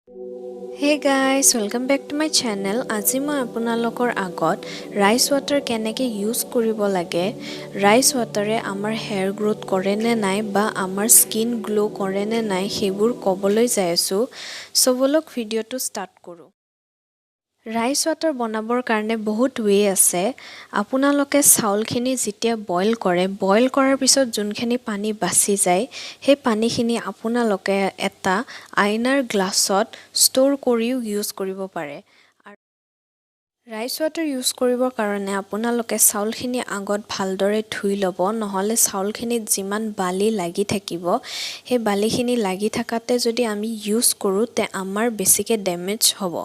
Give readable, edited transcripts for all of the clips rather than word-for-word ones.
Hey guys, welcome back to my channel. আজি মই আপোনালোকৰ আগত ৰাইচ ৱাটাৰ কেনেকৈ ইউজ কৰিব লাগে, ৰাইচ ৱাটাৰে আমাৰ হেয়াৰ গ্ৰোথ কৰে নে নাই বা আমাৰ স্কিন গ্লো কৰে নে নাই সেইবোৰ ক'বলৈ যাই আছোঁ। সো বলক ভিডিঅ'টো ষ্টাৰ্ট কৰোঁ। ৰাইচ ৱাটাৰ বনাবৰ কাৰণে বহুত ৱে আছে। আপোনালোকে চাউলখিনি যেতিয়া বইল কৰাৰ পিছত যোনখিনি পানী বাচি যায়, সেই পানীখিনি আপোনালোকে এটা আইনাৰ গ্লাছত ষ্ট'ৰ কৰিও ইউজ কৰিব পাৰে। ৰাইচ ৱাটাৰ ইউজ কৰিবৰ কাৰণে আপোনালোকে চাউলখিনি আগত ভালদৰে ধুই ল'ব, নহ'লে চাউলখিনিত যিমান বালি লাগি থাকিব, সেই বালিখিনি লাগি থকাতে যদি আমি ইউজ কৰোঁ তে আমাৰ বেছিকৈ ডেমেজ হ'ব।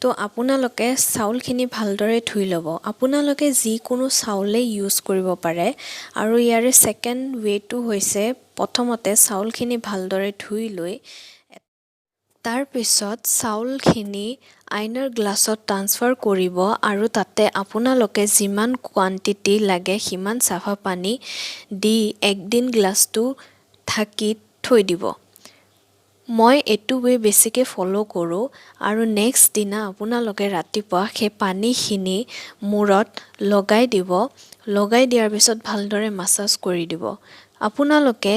তো আপোনালোকে চাউলখিনি ভালদৰে ধুই ল'ব। আপোনালোকে যিকোনো চাউলেই ইউজ কৰিব পাৰে। আৰু ইয়াৰে ছেকেণ্ড ৱেটো হৈছে প্ৰথমতে চাউলখিনি ভালদৰে ধুই লৈ তাৰপিছত চাউলখিনি আইনাৰ গ্লাছত ট্ৰান্সফাৰ কৰিব আৰু তাতে আপোনালোকে যিমান কোৱান্টিটি লাগে সিমান চাফা পানী দি একদিন গ্লাছটো ঢাকি থৈ দিব। মই এইটো ৱে বেছিকৈ ফ'ল' কৰোঁ আৰু নেক্সট দিনা আপোনালোকে ৰাতিপুৱা সেই পানীখিনি মূৰত লগাই দিব। লগাই দিয়াৰ পিছত ভালদৰে মাছাজ কৰি দিব। আপোনালোকে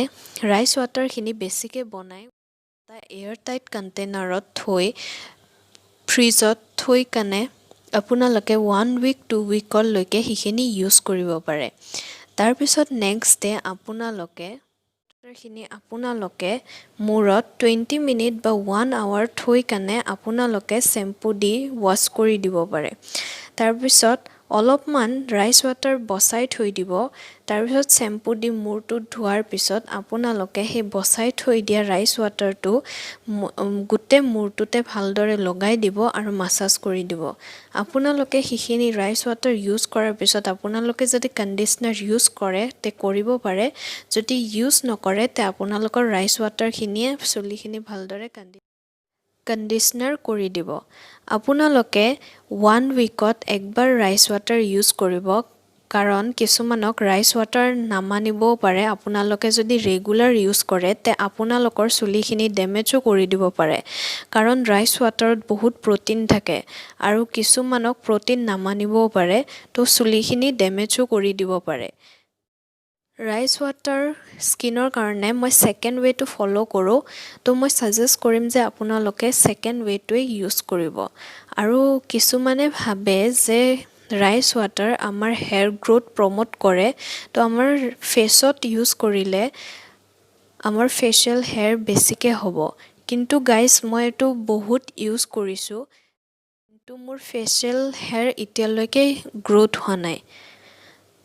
ৰাইচ ৱাটাৰখিনি বেছিকৈ বনাই এটা এয়াৰটাইট কণ্টেইনাৰত থৈ ফ্ৰিজত থৈ কেনে আপোনালোকে 1 উইক 2 উইকলৈকে সেইখিনি ইউজ কৰিব পাৰে। তাৰপিছত নেক্সট ডে আপোনালোকে মূৰত 20 মিনিট বা 1 আৱাৰ থৈ কেনে আপোনালোকে শ্বেম্পু দি ৱাছ কৰি দিব পাৰে। তাৰপিছত অলপমান ৰাইচ ৱাটাৰ বচাই থৈ দিব। তাৰপিছত শ্বেম্পু দি মূৰটো ধোৱাৰ পিছত আপোনালোকে সেই বচাই থৈ দিয়া ৰাইচ ৱাটাৰটো গোটেই মূৰটোতে ভালদৰে লগাই দিব আৰু মাছাজ কৰি দিব। আপোনালোকে সেইখিনি ৰাইচ ৱাটাৰ ইউজ কৰাৰ পিছত আপোনালোকে যদি কণ্ডিচনাৰ ইউজ কৰে তে কৰিব পাৰে। যদি ইউজ নকৰে তে আপোনালোকৰ ৰাইচ ৱাটাৰখিনিয়ে চুলিখিনি ভালদৰে কণ্ডিচনাৰ কৰি দিব। আপোনালোকে 1 উইকত একবাৰ ৰাইচ ৱাটাৰ ইউজ কৰিব, কাৰণ কিছুমানক ৰাইচ ৱাটাৰ নামানিবও পাৰে। আপোনালোকে যদি ৰেগুলাৰ ইউজ কৰে তে আপোনালোকৰ চুলিখিনি ডেমেজো কৰি দিব পাৰে, কাৰণ ৰাইচ ৱাটাৰত বহুত প্ৰটিন থাকে আৰু কিছুমানক প্ৰটিন নামানিবও পাৰে, তো চুলিখিনি ডেমেজো কৰি দিব পাৰে। ৰাইচ ৱাটাৰ স্কিনৰ কাৰণে মই ছেকেণ্ড ৱেটো ফ'ল' কৰোঁ। তো মই ছাজেষ্ট কৰিম যে আপোনালোকে ছেকেণ্ড ৱেটোৱে ইউজ কৰিব। আৰু কিছুমানে ভাবে যে ৰাইচ ৱাটাৰ আমাৰ হেয়াৰ গ্ৰোথ প্ৰম'ট কৰে, তো আমাৰ ফেচত ইউজ কৰিলে আমাৰ ফেচিয়েল হেয়াৰ বেছিকৈ হ'ব। কিন্তু গাইজ মই এইটো বহুত ইউজ কৰিছোঁ, কিন্তু মোৰ ফেচিয়েল হেয়াৰ এতিয়ালৈকে গ্ৰোথ হোৱা নাই।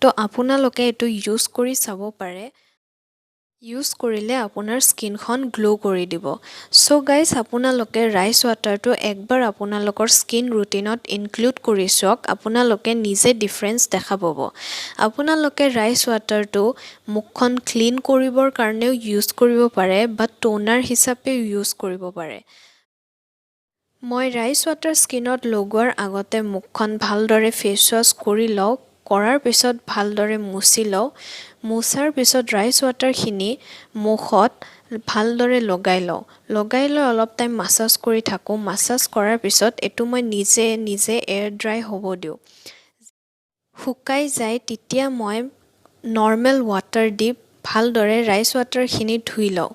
তো আপোনালোকে এইটো ইউজ কৰি চাব পাৰে। ইউজ কৰিলে আপোনাৰ স্কিনখন গ্লো কৰি দিব। চ' গাইজ আপোনালোকে ৰাইচ ৱাটাৰটো একবাৰ আপোনালোকৰ স্কিন ৰুটিনত ইনক্লুড কৰি চাওক, আপোনালোকে নিজে ডিফাৰেঞ্চ দেখা পাব। আপোনালোকে ৰাইচ ৱাটাৰটো মুখখন ক্লিন কৰিবৰ কাৰণেও ইউজ কৰিব পাৰে বা টোনাৰ হিচাপেও ইউজ কৰিব পাৰে। মই ৰাইচ ৱাটাৰ স্কিনত লগোৱাৰ আগতে মুখখন ভালদৰে ফেচ ৱাছ কৰি লওঁ। কৰাৰ পিছত ভালদৰে মুচি লওঁ। মুচাৰ পিছত ৰাইচ ৱাটাৰখিনি মুখত ভালদৰে লগাই লওঁ। লগাই লৈ অলপ টাইম মাছাজ কৰি থাকোঁ। মাছাজ কৰাৰ পিছত এইটো মই নিজে এয়াৰ ড্ৰাই হ'ব দিওঁ। শুকাই যায় তেতিয়া মই নৰ্মেল ৱাটাৰ দি ভালদৰে ৰাইচ ৱাটাৰখিনি ধুই লওঁ।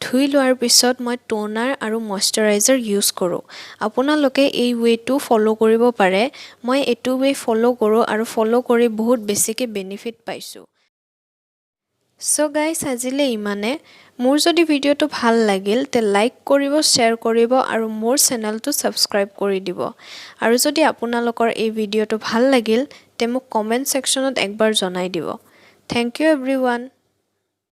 ধুই লোৱাৰ পিছত মই টোনাৰ আৰু মইশ্চাৰাইজাৰ ইউজ কৰোঁ। আপোনালোকে এই ৱেটো ফ'ল' কৰিব পাৰে। মই এইটো ৱে ফ'ল' কৰোঁ আৰু ফ'ল' কৰি বহুত বেছিকৈ বেনিফিট পাইছোঁ। চ' গাইজ আজিলৈ ইমানে। মোৰ যদি ভিডিঅ'টো ভাল লাগিল তে লাইক কৰিব, শ্বেয়াৰ কৰিব আৰু মোৰ চেনেলটো ছাবস্ক্ৰাইব কৰি দিব। আৰু যদি আপোনালোকৰ এই ভিডিঅ'টো ভাল লাগিল তে মোক কমেণ্ট ছেকশ্যনত একবাৰ জনাই দিব। Thank you everyone.